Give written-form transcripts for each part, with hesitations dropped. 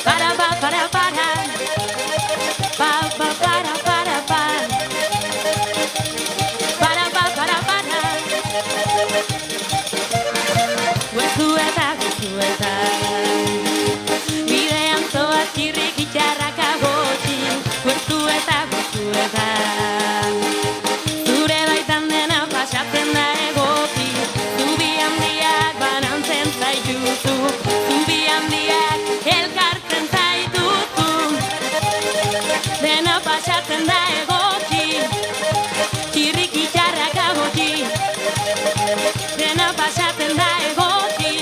Para, pa, para, para. Pa, pa, para, para, pa. Para, pa, para, para. Guezuetan, guezuetan. Bidean zoaz kirrikitarrak agotxin. Guezuetan, guezuetan. Zure baitan dena pasatzen da egoki. Zubi handiak banantzen zaituzu. Zubi handiak elkartzen zaituzu. Dena pasatzen da egoki. Kirrikitarrak agotxi. Dena pasatzen da egoki.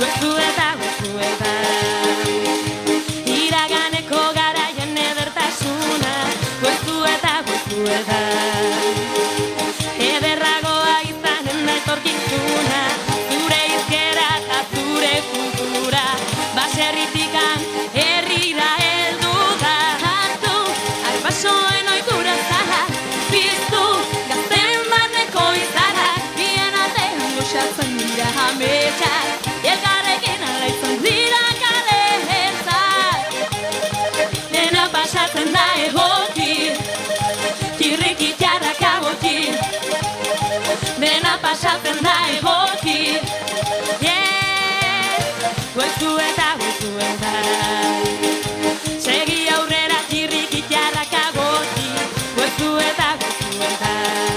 Guezuetan, guezuetan. Iraganeko garaien edertasuna. Guezuetan, guezuetan. Ederragoa izanen da etorkizuna. Zure izkera eta zure kultura. Baserritikan herrira heldu da. Hartu, arbasoen ohitura zara. Piztu, gazten bateko izarak. Bien artean goxatzen dira ametsak. Elkarrekin alaitzen dira kaleetak. Dena pasatzen da egoki. Kirrikitarrak agotxi. Dena pasatzen da egoki. Guezuetan, guezuetan. Segi aurrera kirrikitarrak agotxi. Guezuetan, guezuetan.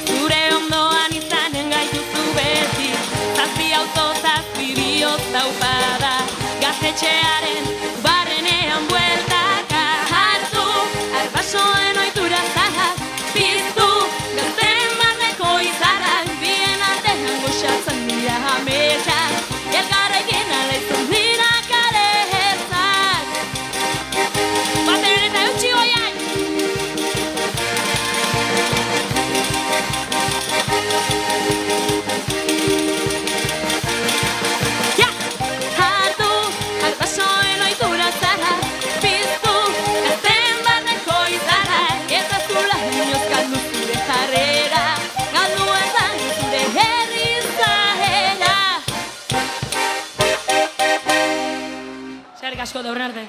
Zure ondoan izanen gaituzu beti. Zazpi auto, zazpi bihotz daupada. Gaztetxearen barrenean bueltaka. Hartu, arbasoen ohitura zahar. Piztu, gazten barneko izarak. Bien artean goxatzen dira ametsak. Elkarrekin alaitzen dira kaleetak. Bateren eta eutxi goian! Ja! Hartu, arbasoen ohitura zahar. Piztu, gazten barneko izarak. Eta zula inoz galdu zure jarrera. Galdu ezan zure herri zahera. Eskerrik asko, da arte.